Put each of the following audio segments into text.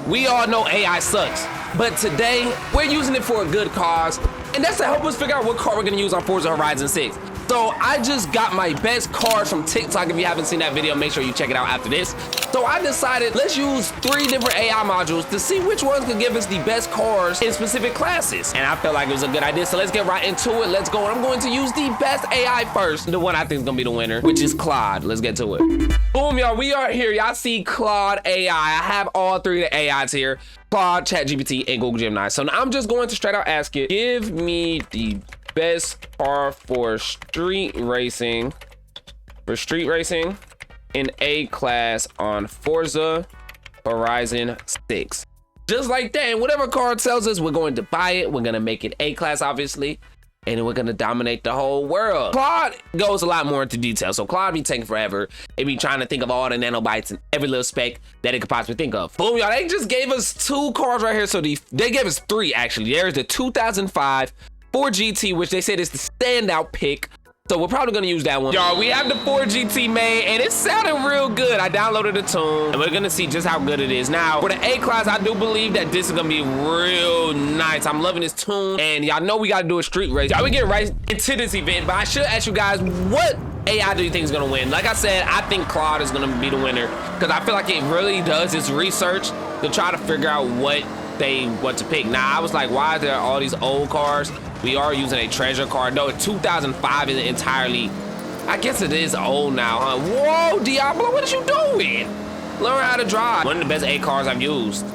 We all know AI sucks, but today we're using it for a good cause, and that's to help us figure out what car we're gonna use on Forza Horizon 6. So I just got my best cars from TikTok. If you haven't seen that video, make sure you check it out after this. So I decided let's use 3 different AI modules to see which ones could give us the best cars in specific classes. And I felt like it was a good idea, so let's get right into it. Let's go. I'm going to use the best AI first, the one I think is gonna be the winner, which is Claude. Let's get to it. Boom, y'all, we are here. Y'all see Claude AI. I have all 3 of the AIs here: Claude, ChatGPT, and Google Gemini. So now I'm just going to straight out ask it, give me the best car for street racing in A class on Forza Horizon 6. Just like that, and whatever car tells us, we're going to buy it. We're gonna make it A class, obviously, and then we're gonna dominate the whole world. Claude goes a lot more into detail, so Claude be taking forever. It be trying to think of all the nanobytes and every little spec that it could possibly think of. Boom, y'all, they just gave us 2 cars right here. So they gave us 3, actually. There's the 2005 Ford GT, which they said is the standout pick. So we're probably gonna use that one. Y'all, we have the Ford GT made, and it sounded real good. I downloaded the tune, and we're gonna see just how good it is. Now, for the A class, I do believe that this is gonna be real nice. I'm loving this tune, and y'all know we gotta do a street race. Y'all, we get right into this event, but I should ask you guys, what AI do you think is gonna win? Like I said, I think Claude is gonna be the winner, because I feel like it really does its research to try to figure out what they want to pick. Now, I was like, why are there all these old cars? We are using a treasure car. No, 2005 is entirely, I guess it is old now, huh? Whoa, Diablo, what are you doing? Learn how to drive. One of the best A cars I've used.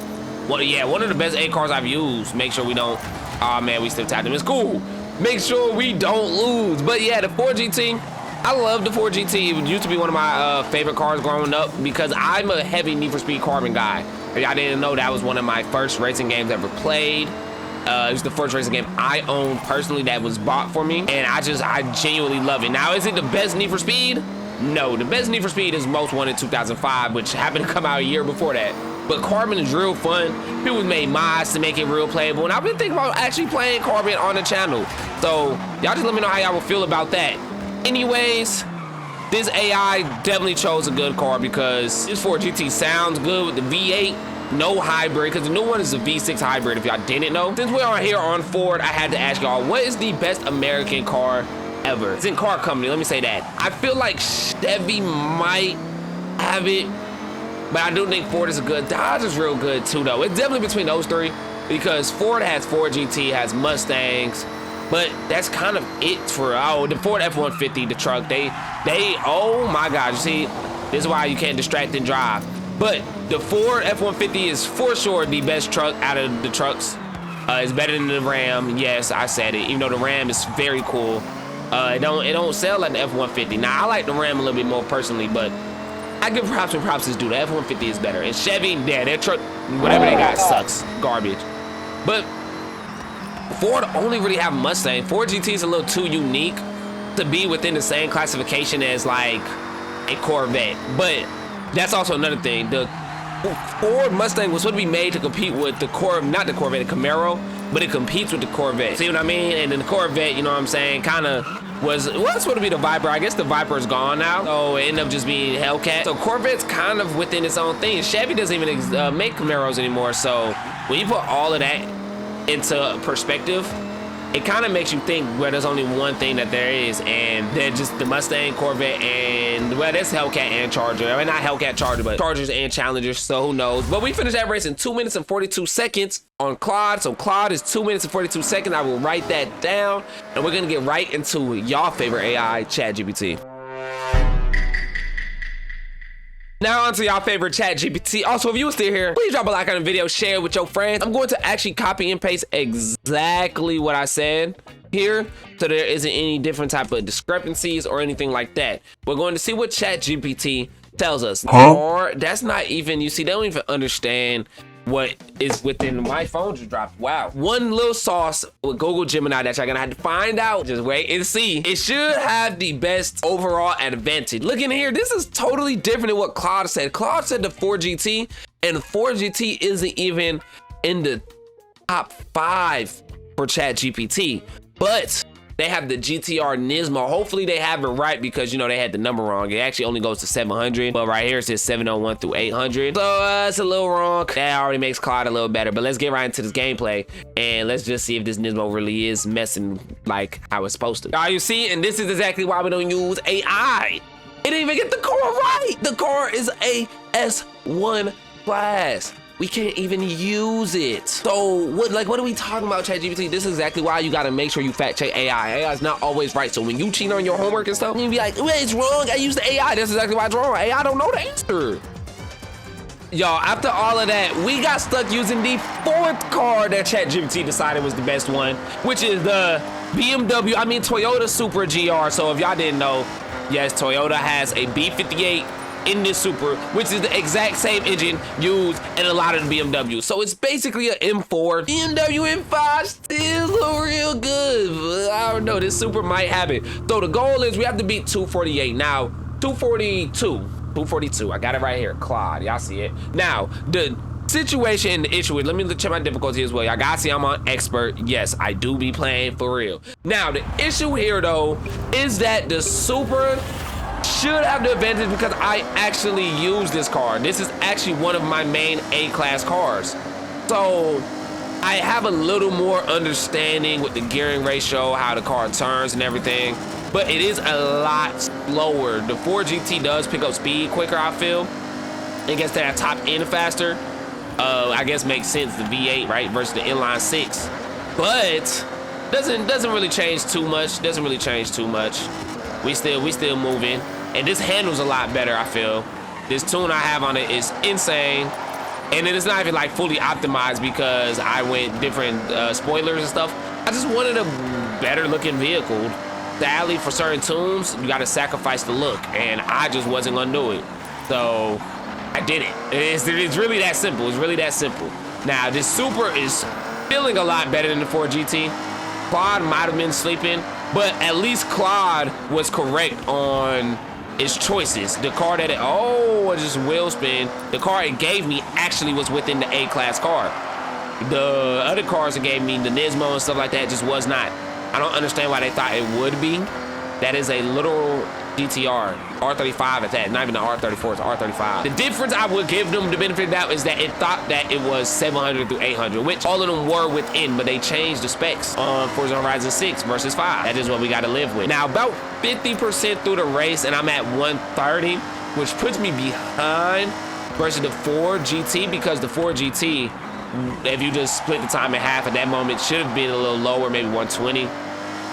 Well, yeah, one of the best A cars I've used. Make sure we don't, oh man, we still tapped him. It's cool. Make sure we don't lose. But yeah, the Ford GT, I love the Ford GT. It used to be one of my favorite cars growing up because I'm a heavy Need for Speed Carbon guy. If y'all didn't know, that was one of my first racing games ever played. It was the first racing game I owned personally that was bought for me, and I genuinely love it. Now, is it the best Need for Speed? No, the best Need for Speed is Most Wanted 2005, which happened to come out a year before that. But Carbon is real fun. People made mods to make it real playable, and I've been thinking about actually playing Carbon on the channel. So y'all just let me know how y'all will feel about that. Anyways, this AI definitely chose a good car because this Ford GT sounds good with the V8. No hybrid, because the new one is a V6 hybrid, if y'all didn't know. Since we are here on Ford, I had to ask y'all, what is the best American car ever? It's in car company, let me say that. I feel like Chevy might have it, but I do think Ford is a good. Dodge is real good too, though. It's definitely between those 3, because Ford has Ford GT, has Mustangs, but that's kind of it for, the Ford F-150, the truck, they, oh my God, you see, this is why you can't distract and drive. But the Ford F-150 is for sure the best truck out of the trucks. It's better than the Ram. Yes, I said it. Even though the Ram is very cool, it don't sell like the F-150. Now I like the Ram a little bit more personally, but I give props when props is due. The F-150 is better. And Chevy, yeah, their truck, whatever they got, sucks, garbage. But Ford only really have Mustang. Ford GT is a little too unique to be within the same classification as like a Corvette, but that's also another thing. The Ford Mustang was supposed to be made to compete with the not the Corvette, the Camaro, but it competes with the Corvette. See what I mean? And then the Corvette, you know what I'm saying, kind of was supposed to be the Viper. I guess the Viper is gone now, so it ended up just being Hellcat. So Corvette's kind of within its own thing. Chevy doesn't even make Camaros anymore, so when you put all of that into perspective, it kind of makes you think where there's only one thing that there is, and they're just the Mustang, Corvette, and well, that's Hellcat and Charger. I mean, not Hellcat, Charger, but Chargers and Challengers, so who knows. But we finished that race in 2 minutes and 42 seconds on Claude. So Claude is 2 minutes and 42 seconds. I will write that down, and we're gonna get right into y'all favorite AI, ChatGPT. Now onto y'all favorite ChatGPT. Also, if you were still here, please drop a like on the video, share it with your friends. I'm going to actually copy and paste exactly what I said here, so there isn't any different type of discrepancies or anything like that. We're going to see what ChatGPT tells us. Or that's not even, you see, they don't even understand what is within my phone just dropped. Wow. One little sauce with Google Gemini that y'all gonna have to find out. Just wait and see. It should have the best overall advantage. Look in here, this is totally different than what Claude said. Claude said the Ford GT, and the Ford GT isn't even in the top 5 for ChatGPT. But They have the GTR Nismo. Hopefully they have it right because, you know, they had the number wrong. It actually only goes to 700, but right here it says 701 through 800. So it's a little wrong. That already makes Claude a little better, but let's get right into this gameplay and let's just see if this Nismo really is messing like how it's supposed to. All you see, and this is exactly why we don't use AI. It didn't even get the car right. The car is a S1 class. We can't even use it. So what are we talking about, ChatGPT? This is exactly why you gotta make sure you fact check AI. AI is not always right. So when you cheat on your homework and stuff, you be like, wait, it's wrong. I used the AI. That's exactly why it's wrong. AI don't know the answer. Y'all, after all of that, we got stuck using the fourth car that ChatGPT decided was the best one, which is the Toyota Supra GR. So if y'all didn't know, yes, Toyota has a B58 in this Supra, which is the exact same engine used in a lot of the BMW. So it's basically an M4. BMW M5 still look real good, but I don't know, this Supra might have it. So the goal is we have to beat 248. Now, 242, I got it right here, Claude, y'all see it. Now, the situation and the issue is, let me check my difficulty as well. Y'all gotta see I'm on expert. Yes, I do be playing for real. Now, the issue here though, is that the Supra should have the advantage because I actually use this car. This is actually one of my main A-class cars. So I have a little more understanding with the gearing ratio, how the car turns and everything, but it is a lot slower. The 4GT does pick up speed quicker, I feel. It gets to that top end faster. I guess makes sense, the V8, right, versus the inline 6. But doesn't really change too much. We still moving, and this handles a lot better, I feel. This tune I have on it is insane, and it is not even like fully optimized because I went different spoilers and stuff. I just wanted a better looking vehicle. Sadly, for certain tunes, you gotta sacrifice the look, and I just wasn't gonna do it. So I did it. It's really that simple. It's really that simple. Now, this Supra is feeling a lot better than the 4GT. Claude might have been sleeping, but at least Claude was correct on its choices. The car that it just wheel spin. The car it gave me actually was within the A-class car. The other cars it gave me, the Nismo and stuff like that, just was not. I don't understand why they thought it would be. That is a literal GTR, R35 at that, not even the R34, it's R35. The difference I would give them the benefit of that is that it thought that it was 700 through 800, which all of them were within, but they changed the specs on Forza Horizon 6 versus 5. That is what we gotta live with. Now, about 50% through the race, and I'm at 130, which puts me behind versus the 4GT, because the 4GT, if you just split the time in half at that moment, should have been a little lower, maybe 120.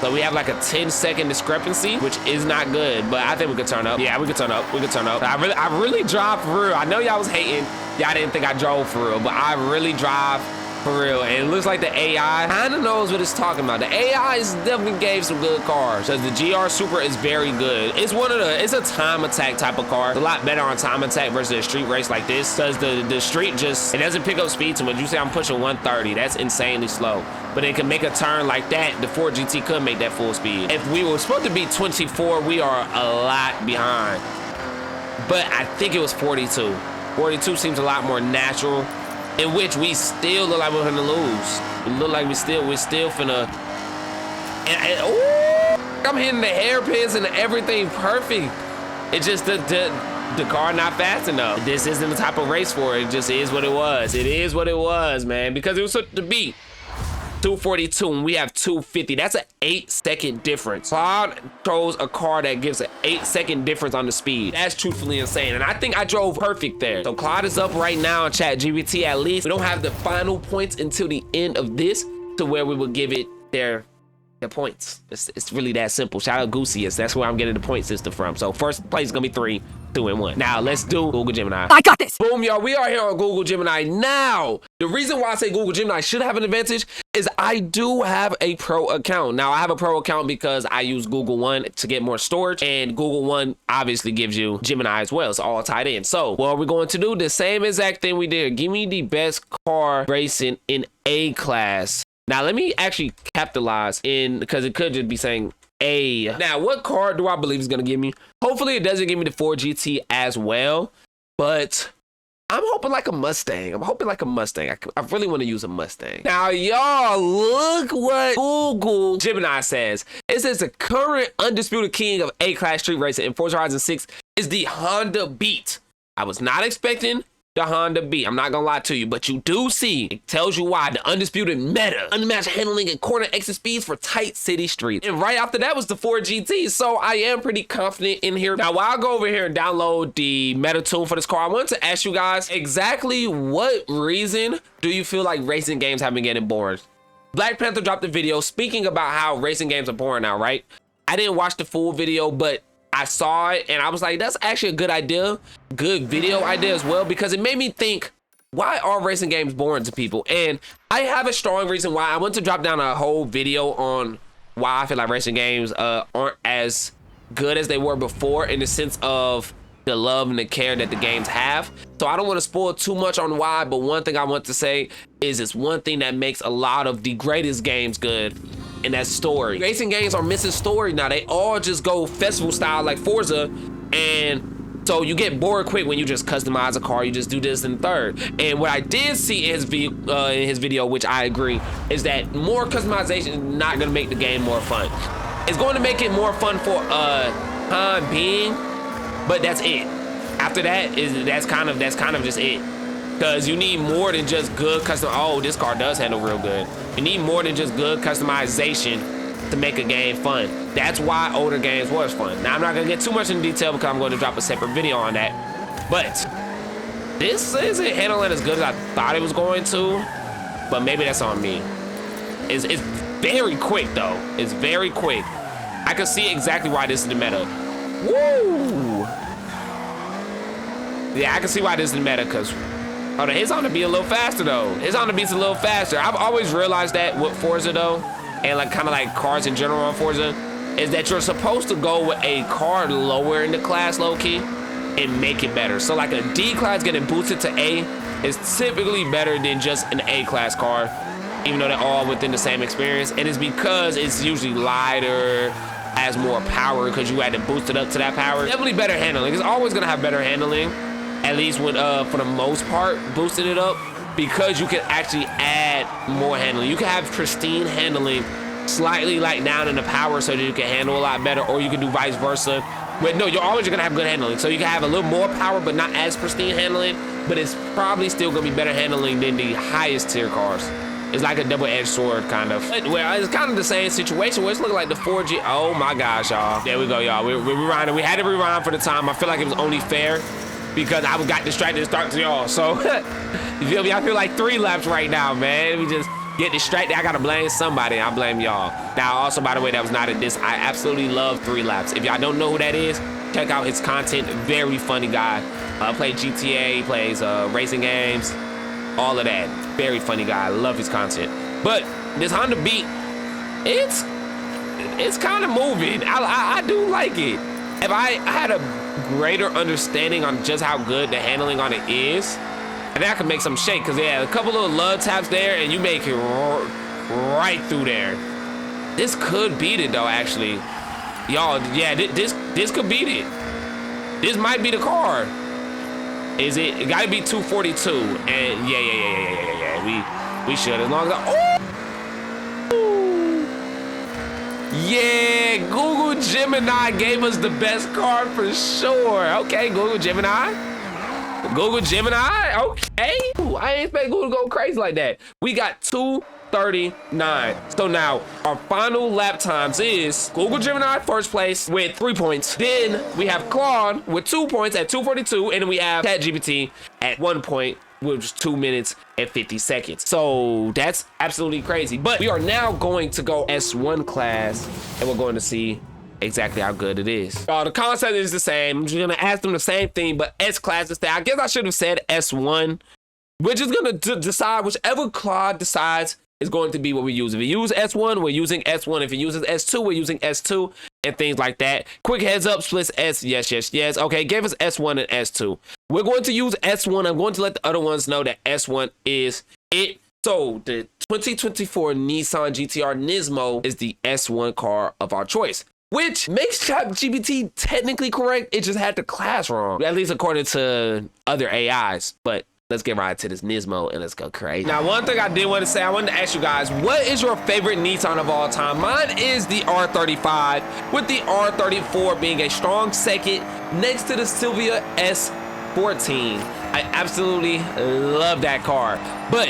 So we have like a 10-second discrepancy, which is not good, but I think we could turn up. Yeah, we could turn up. I really drive for real. I know y'all was hating. Y'all didn't think I drove for real, but I really drive for real. And it looks like the AI kind of knows what it's talking about. The AI is definitely gave some good cars. Because the GR Supra is very good. It's it's a time attack type of car. It's a lot better on time attack versus a street race like this. Because the street it doesn't pick up speed too much. You say I'm pushing 130. That's insanely slow. But it can make a turn like that. The 4GT could make that full speed. If we were supposed to be 24, we are a lot behind. But I think it was 42. 42 seems a lot more natural, in which we still look like we're gonna lose. We look like we're still finna. I'm hitting the hairpins and everything perfect. It's just the car not fast enough. This isn't the type of race for it. It just is what it was. It is what it was, man. Because it was such to beat. 242 and we have 250. That's an 8-second difference. Claude chose a car that gives an 8-second difference on the speed. That's truthfully insane, and I think I drove perfect there. So Claude is up right now on ChatGPT. At least we don't have the final points until the end of this, to where we will give it their points. It's really that simple. Shout out Goosey. That's where I'm getting the point system from. So first place is gonna be 3, 2, and 1. Now let's do Google Gemini. I got this. Boom, y'all. We are here on Google Gemini. Now, the reason why I say Google Gemini should have an advantage is I do have a pro account. Now, I have a pro account because I use Google One to get more storage, and Google One obviously gives you Gemini as well. It's all tied in. So what we're going to do, the same exact thing we did. Give me the best car racing in A class. Now, let me actually capitalize in, because it could just be saying A. Now, what car do I believe is going to give me? Hopefully, it doesn't give me the 4GT as well, but I'm hoping like a Mustang. I really want to use a Mustang. Now, y'all, look what Google Gemini says. It says the current undisputed king of A-class street racing in Forza Horizon 6 is the Honda Beat. I was not expecting the Honda Beat. I'm not gonna lie to you, but you do see, it tells you why, the undisputed meta, unmatched handling and corner exit speeds for tight city streets. And right after that was the Ford GT, so I am pretty confident in here. Now, while I go over here and download the meta tune for this car, I want to ask you guys, exactly what reason do you feel like racing games have been getting boring? Black Panther dropped a video speaking about how racing games are boring now, right? I didn't watch the full video, but I saw it and I was like, that's actually a good idea, good video idea as well, because it made me think, why are racing games boring to people? And I have a strong reason why. I want to drop down a whole video on why I feel like racing games aren't as good as they were before, in the sense of the love and the care that the games have. So I don't want to spoil too much on why, but one thing I want to say is it's one thing that makes a lot of the greatest games good, and that's story. Racing games are missing story now. They all just go festival style like Forza, and so you get bored quick when you just customize a car, you just do this and third. And what I did see in his video, which I agree, is that more customization is not gonna make the game more fun. It's going to make it more fun for time being, but that's it. After that, that's kind of just it. Because you need more than just good custom. Oh, this car does handle real good. You need more than just good customization to make a game fun. That's why older games was fun. Now, I'm not gonna get too much in detail because I'm going to drop a separate video on that. But this isn't handling as good as I thought it was going to. But maybe that's on me. It's very quick though. It's very quick. I can see exactly why this is the meta. Woo! Yeah, I can see why this is the meta, because his on the beat a little faster though. His on the beat's a little faster. I've always realized that with Forza though, and like kind of like cars in general on Forza, is that you're supposed to go with a car lower in the class low key and make it better. So like a D class getting boosted to A is typically better than just an A class car, even though they're all within the same experience. And it's because it's usually lighter, has more power because you had to boost it up to that power. Definitely better handling. It's always gonna have better handling, at least when for the most part, boosting it up, because you can actually add more handling. You can have pristine handling, slightly like down in the power so that you can handle a lot better, or you can do vice versa. But no, you're always gonna have good handling. So you can have a little more power but not as pristine handling, but it's probably still gonna be better handling than the highest tier cars. It's like a double-edged sword, kind of. Well, it's kind of the same situation where it's looking like the 4G. Oh my gosh, y'all. There we go, y'all. We're rewinding. We had to rewind for the time. I feel like it was only fair because I got distracted to start to y'all. So, you feel me? I feel like 3 laps right now, man. We just get distracted. I gotta blame somebody. I blame y'all. Now, also, by the way, that was not a diss. I absolutely love 3 laps. If y'all don't know who that is, check out his content. Very funny guy. Plays GTA, plays racing games, all of that. Very funny guy. I love his content. But this Honda Beat, it's kind of moving. I do like it. If I had a greater understanding on just how good the handling on it is, I think I could make some shake, because yeah, a couple little love taps there and you make it right through there. This could beat it though, actually. Y'all, yeah, this could beat it. This might be the car. Is it? It gotta be 242. And yeah. We should, as long as yeah, Google Gemini gave us the best car for sure. Okay, Google Gemini. Okay. Ooh, I ain't expect Google to go crazy like that. We got 2:39. So now our final lap times is Google Gemini first place with 3 points. Then we have Claude with 2 points at 2:42, and then we have ChatGPT at 1 point, which is 2 minutes and 50 seconds. So that's absolutely crazy. But we are now going to go S1 class, and we're going to see exactly how good it is. The concept is the same. I'm just gonna ask them the same thing, but S class instead. I guess I should have said S1. We're just gonna decide whichever Claude decides is going to be what we use. If we use S1, we're using S1. If it uses S2, we're using S2, and things like that. Quick heads up, splits S, yes. Okay, give us S1 and S2. We're going to use S1. I'm going to let the other ones know that S1 is it. So the 2024 Nissan GTR Nismo is the S1 car of our choice, which makes ChatGPT technically correct. It just had the class wrong, at least according to other AIs. But let's get right to this Nismo and let's go crazy. Now, one thing I did want to say, I wanted to ask you guys, what is your favorite Nissan of all time? Mine is the R35, with the R34 being a strong second next to the Silvia S14. I absolutely love that car, but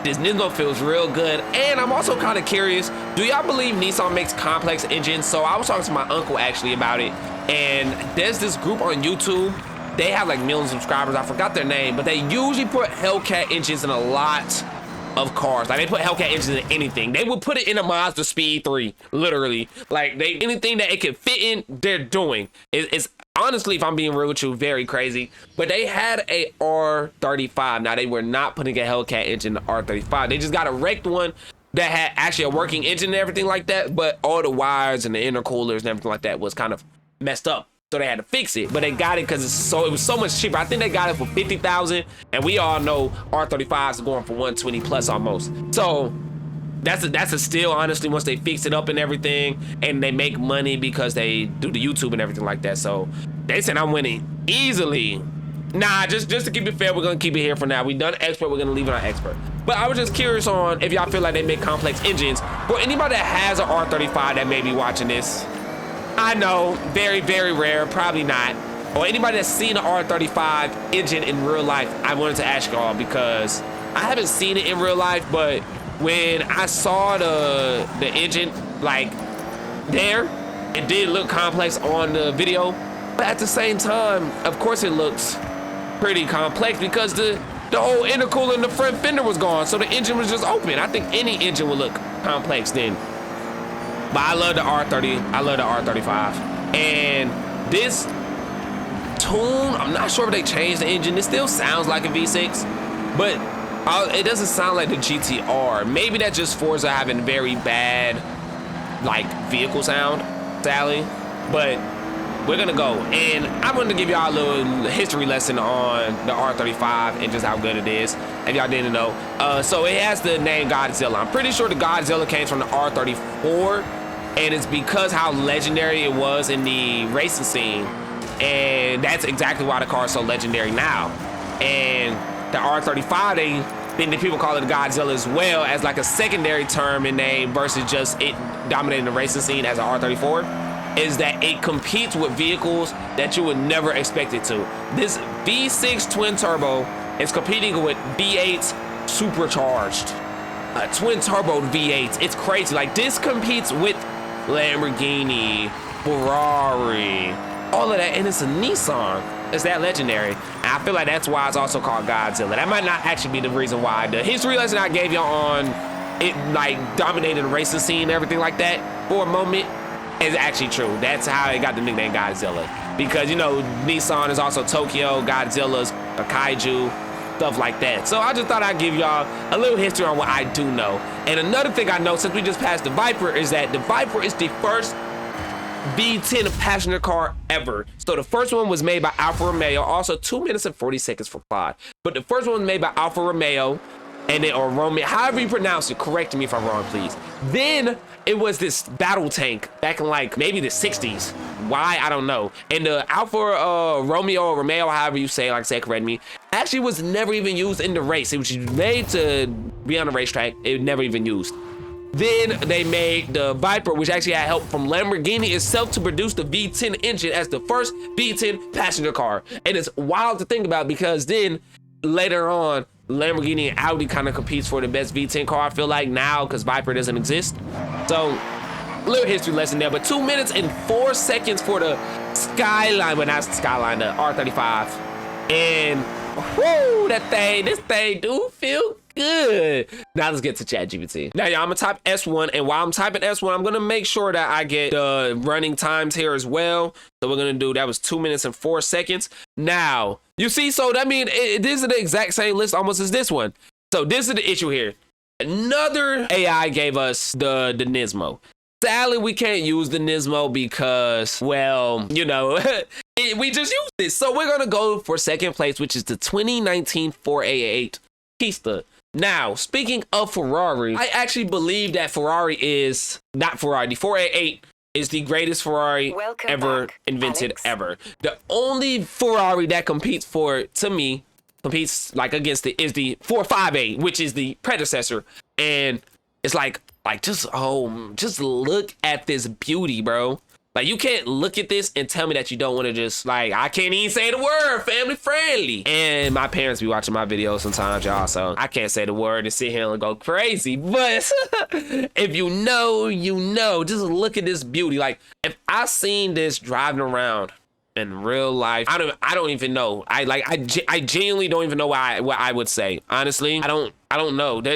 this Nismo feels real good. And I'm also kind of curious, do y'all believe Nissan makes complex engines? So I was talking to my uncle actually about it, and there's this group on YouTube. They have like millions of subscribers. I forgot their name, but they usually put Hellcat engines in a lot of cars. Like they put Hellcat engines in anything. They would put it in a Mazda Speed 3, literally. Like anything that it could fit in, they're doing. It's honestly, if I'm being real with you, very crazy. But they had a R35. Now they were not putting a Hellcat engine in the R35. They just got a wrecked one that had actually a working engine and everything like that. But all the wires and the intercoolers and everything like that was kind of messed up. So they had to fix it, but they got it because it was so much cheaper. I think they got it for 50,000, and we all know R35s are going for 120 plus almost. So that's a steal, honestly, once they fix it up and everything, and they make money because they do the YouTube and everything like that. So they said I'm winning easily. Nah, just to keep it fair, we're gonna keep it here for now. We done expert, we're gonna leave it on expert. But I was just curious on if y'all feel like they make complex engines. For anybody that has an R35 that may be watching this, I know, very, very rare, probably not. Or anybody that's seen an R35 engine in real life, I wanted to ask y'all because I haven't seen it in real life, but when I saw the engine, like, there, it did look complex on the video. But at the same time, of course it looks pretty complex because the whole intercooler in the front fender was gone, so the engine was just open. I think any engine would look complex then. But I love the R30, I love the R35. And this tune, I'm not sure if they changed the engine. It still sounds like a V6, but it doesn't sound like the GTR. Maybe that's just Forza having very bad, like, vehicle sound, Sally. But we're gonna go. And I wanted to give y'all a little history lesson on the R35 and just how good it is, if y'all didn't know. So it has the name Godzilla. I'm pretty sure the Godzilla came from the R34, and it's because how legendary it was in the racing scene. And that's exactly why the car is so legendary now. And the R35, then the people call it Godzilla as well, as like a secondary term and name versus just it dominating the racing scene as an R34, is that it competes with vehicles that you would never expect it to. This V6 twin turbo is competing with V8 supercharged. A twin turbo V8. It's crazy. Like, this competes with Lamborghini, Ferrari, all of that, and it's a Nissan. It's that legendary. And I feel like that's why it's also called Godzilla. That might not actually be the reason why. The history lesson I gave y'all on it, like, dominating the racing scene and everything like that for a moment, is actually true. That's how it got the nickname Godzilla. Because, you know, Nissan is also Tokyo, Godzilla's a kaiju, stuff like that. So I just thought I'd give y'all a little history on what I do know. And another thing I know, since we just passed the Viper, is that the Viper is the first V10 passenger car ever. So the first one was made by Alfa Romeo, also 2 minutes and 40 seconds for Claude. But the first one was made by Alfa Romeo, and then, or Romeo, however you pronounce it, correct me if I'm wrong, please. Then it was this battle tank back in like maybe the 60s. Why, I don't know. And the Alfa Romeo or Romeo, however you say, like I said, correct me, actually was never even used in the race. It was made to be on the racetrack. It was never even used. Then they made the Viper, which actually had help from Lamborghini itself to produce the V10 engine as the first V10 passenger car. And it's wild to think about because then later on, Lamborghini and Audi kind of competes for the best V10 car, I feel like, now, because Viper doesn't exist. So, a little history lesson there, but 2 minutes and 4 seconds for the Skyline, but not Skyline, the R35. And, whoo, this thing do feel good. Now let's get to ChatGPT. Now, y'all, I'm gonna type S1, and while I'm typing S1, I'm gonna make sure that I get the running times here as well. So we're gonna do, that was 2 minutes and 4 seconds. Now, you see, so that means this is the exact same list almost as this one. So this is the issue here. Another AI gave us the Nismo. Sadly, we can't use the Nismo because, well, you know, we just used it. So we're gonna go for second place, which is the 2019 488 Pista. Now, speaking of Ferrari, I actually believe that Ferrari is, not Ferrari, the 488 is the greatest Ferrari ever invented, ever. The only Ferrari that competes for, to me, competes like against the 458, which is the predecessor. And it's like just look at this beauty, bro. Like, you can't look at this and tell me that you don't want to just, like, I can't even say the word, family friendly. And my parents be watching my videos sometimes, y'all, so I can't say the word and sit here and go crazy. But if you know, you know. Just look at this beauty. Like, if I seen this driving around in real life, I don't even know. I genuinely don't even know what I would say. Honestly, I don't know. There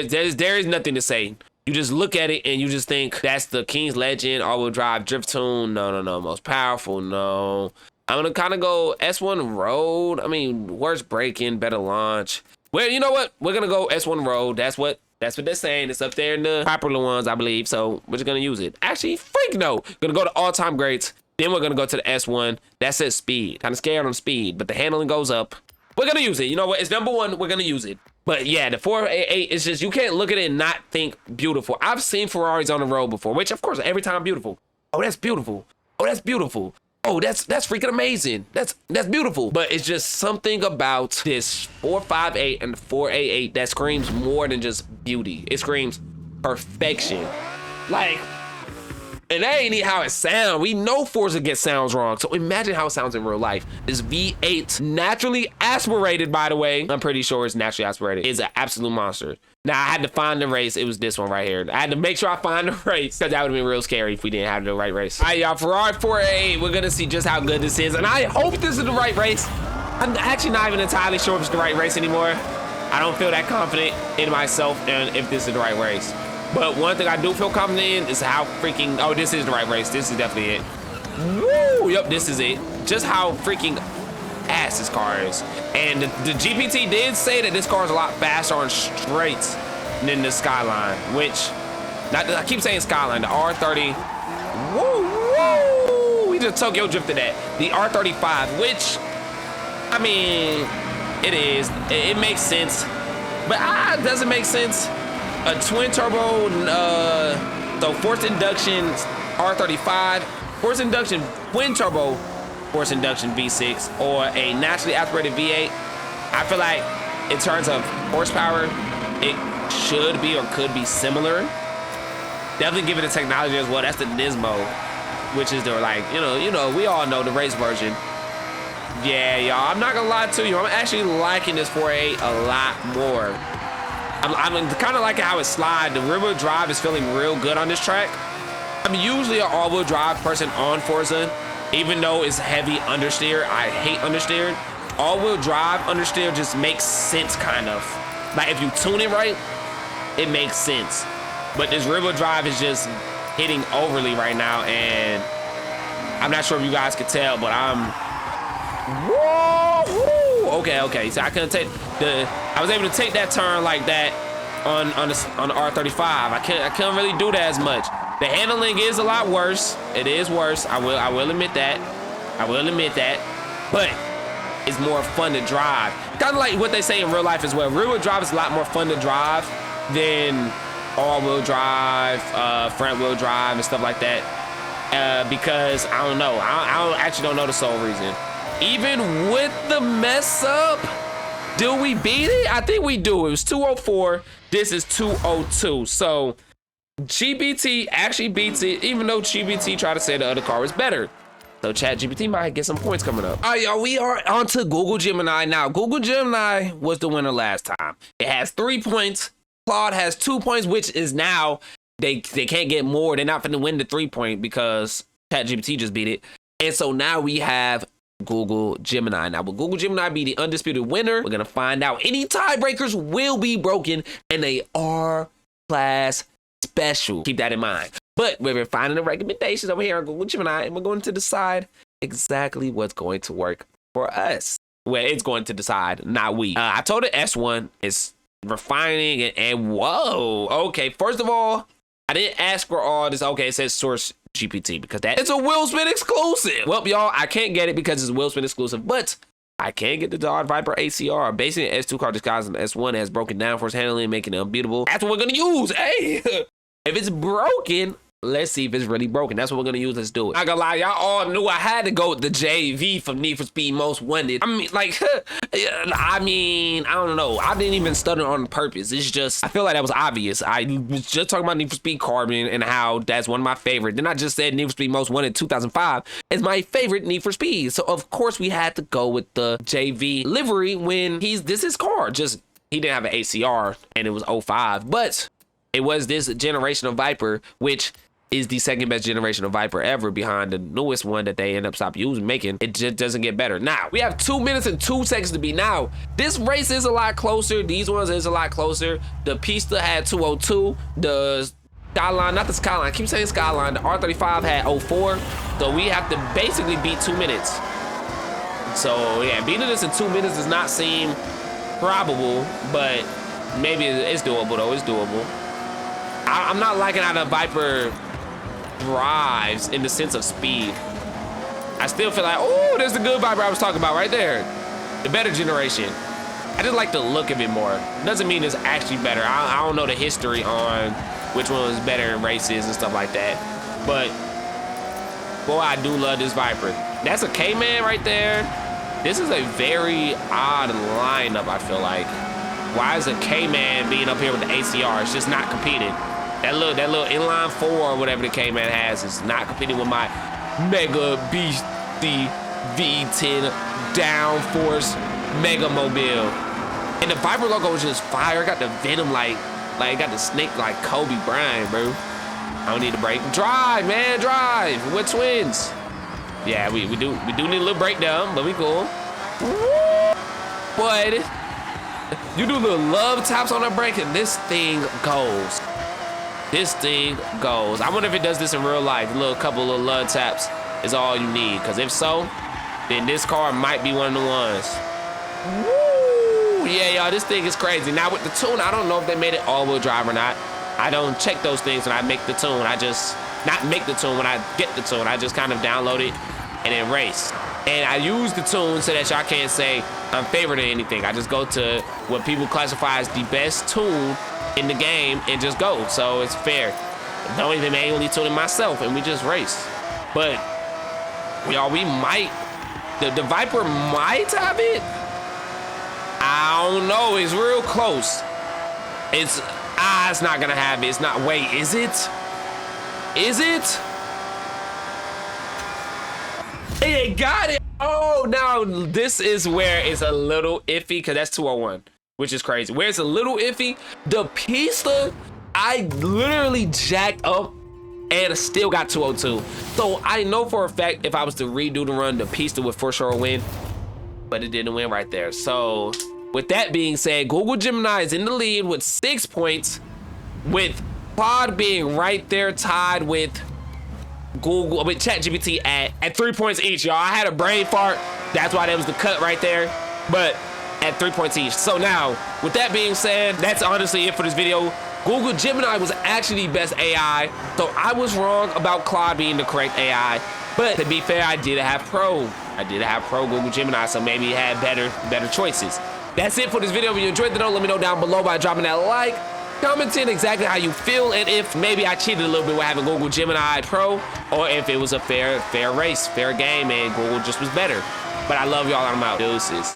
is nothing to say. You just look at it and you just think that's the King's Legend all-wheel drive drift tune. No. Most powerful, no. I'm gonna kind of go S1 Road. I mean, worst braking, better launch. Well, you know what? We're gonna go S1 Road. That's what they're saying. It's up there in the popular ones, I believe. So we're just gonna use it. Actually, freak no. Gonna go to all-time greats. Then we're gonna go to the S1. That says speed. Kind of scared on speed, but the handling goes up. We're gonna use it. You know what? It's number one. We're gonna use it. But yeah, the 488 is just, you can't look at it and not think beautiful. I've seen Ferraris on the road before, which of course, every time beautiful. Oh, that's beautiful. Oh, that's beautiful. Oh, that's freaking amazing. That's beautiful. But it's just something about this 458 and the 488 that screams more than just beauty. It screams perfection. Like, and that ain't even how it sounds. We know Forza gets sounds wrong. So imagine how it sounds in real life. This V8, naturally aspirated, by the way. I'm pretty sure it's naturally aspirated. It's an absolute monster. Now, I had to find the race. It was this one right here. I had to make sure I find the race because that would have been real scary if we didn't have the right race. All right, y'all, Ferrari 488. We're going to see just how good this is. And I hope this is the right race. I'm actually not even entirely sure if it's the right race anymore. I don't feel that confident in myself and if this is the right race. But one thing I do feel confident in is how freaking, oh, this is the right race. This is definitely it. Woo, yep, this is it. Just how freaking ass this car is. And the GPT did say that this car is a lot faster on straights than the Skyline, which, I keep saying Skyline, the R30, woo, we just Tokyo drifted that. The R35, which, I mean, it makes sense, but it doesn't make sense. A twin turbo, so forced induction R35, forced induction twin turbo, forced induction V6, or a naturally aspirated V8. I feel like in terms of horsepower, it should be or could be similar. Definitely give it the technology as well. That's the Nismo, which is the, like, you know, we all know the race version. Yeah, y'all, I'm not gonna lie to you. I'm actually liking this 488 a lot more. I'm kind of liking how it slides. The rear-wheel drive is feeling real good on this track. I'm usually an all-wheel drive person on Forza, even though it's heavy understeer. I hate understeer. All-wheel drive understeer just makes sense, kind of. Like, if you tune it right, it makes sense. But this rear-wheel drive is just hitting overly right now, and I'm not sure if you guys could tell, but I'm... Whoa! Okay. So I was able to take that turn like that on the R35. I couldn't really do that as much. The handling is a lot worse. It is worse. I will admit that. But it's more fun to drive. Kind of like what they say in real life as well. Rear-wheel drive is a lot more fun to drive than all-wheel drive, front-wheel drive, and stuff like that. Because I don't know. I actually don't know the sole reason. Even with the mess up, do we beat it? I think we do. It was 204. This is 202. So GPT actually beats it, even though GPT tried to say the other car was better. So ChatGPT might get some points coming up. All right, y'all, we are on to Google Gemini now. Google Gemini was the winner last time. It has 3 points. Claude has 2 points, which is now, they can't get more. They're not finna win the 3 point because ChatGPT just beat it. And so now we have Google Gemini. Now, will Google Gemini be the undisputed winner? We're gonna find out. Any tiebreakers will be broken, and they are class special. Keep that in mind. But we're finding the recommendations over here on Google Gemini, and we're going to decide exactly what's going to work for us. Well, it's going to decide, not we. I told it S1 is refining and whoa. Okay, first of all, I didn't ask for all this. Okay, it says source GPT because that it's a Will Smith exclusive. Well, y'all, I can't get it because it's a Will Smith exclusive, but I can get the Dodge Viper ACR. Basically, an S2 car disguised in S1 has broken down for its handling, making it unbeatable. That's what we're gonna use. Hey, if it's broken, Let's see if it's really broken. That's what we're gonna use. Let's do it. Not gonna lie, y'all all knew I had to go with the JV from Need for Speed Most Wanted. I mean, like, I don't know. I didn't even stutter on purpose. It's just, I feel like that was obvious. I was just talking about Need for Speed Carbon and how that's one of my favorite. Then I just said Need for Speed Most Wanted 2005 is my favorite Need for Speed. So of course we had to go with the JV livery when this is car. Just, he didn't have an ACR and it was 05, but it was this generation of Viper, which is the second best generation of Viper ever behind the newest one that they end up making. It just doesn't get better. Now, we have 2 minutes and 2 seconds to beat. Now, this race is a lot closer. These ones is a lot closer. The Pista had 202. The Skyline, not the Skyline, I keep saying Skyline. The R35 had 04. So we have to basically beat 2 minutes. So yeah, beating this in 2 minutes does not seem probable, but maybe it's doable though, it's doable. I'm not liking how the Viper drives in the sense of speed. I still feel like, oh, there's the good Viper I was talking about right there. The better generation. I just like the look of it more. Doesn't mean it's actually better. I don't know the history on which one was better in races and stuff like that. But, boy, I do love this Viper. That's a K-Man right there. This is a very odd lineup, I feel like. Why is a K-Man being up here with the ACR? It's just not competing. That little inline 4 or whatever the K-Man has is not competing with my Mega Beastie V10 Downforce Mega Mobile. And the Viper logo was just fire. Got the Venom like got the snake like Kobe Bryant, bro. I don't need a break. Drive, man, drive. We're twins. Yeah, we do need a little breakdown, but we cool. But you do little love taps on the brake and this thing goes. This thing goes. I wonder if it does this in real life. A couple little love taps is all you need. Because if so, then this car might be one of the ones. Woo! Yeah, y'all, this thing is crazy. Now with the tune, I don't know if they made it all-wheel drive or not. I don't check those things when I make the tune. I just, not make the tune, when I get the tune. I just kind of download it and then race. And I use the tune so that y'all can't say I'm favored or anything. I just go to what people classify as the best tune in the game and just go. So it's fair. Don't even manually tune it myself and we just race. But y'all, we might, the Viper might have it. I don't know. It's real close. It's not gonna have it. It's not. Wait, is it? Is it? It got it. Oh, now this is where it's a little iffy because that's 201, which is crazy. Where it's a little iffy, the Pista, I literally jacked up and still got 202. So I know for a fact if I was to redo the run, the Pista would for sure win, but it didn't win right there. So with that being said, Google Gemini is in the lead with 6 points, with Claude being right there tied with ChatGPT at 3 points each, y'all. I had a brain fart. That's why that was the cut right there. But at 3 points each. So now, with that being said, that's honestly it for this video. Google Gemini was actually the best AI. So I was wrong about Claude being the correct AI. But to be fair, I did have Pro. I did have Pro Google Gemini, so maybe it had better choices. That's it for this video. If you enjoyed the note, let me know down below by dropping that like. Commenting exactly how you feel and if maybe I cheated a little bit with having Google Gemini Pro, or if it was a fair race, fair game, and Google just was better. But I love y'all. I'm out. Deuces.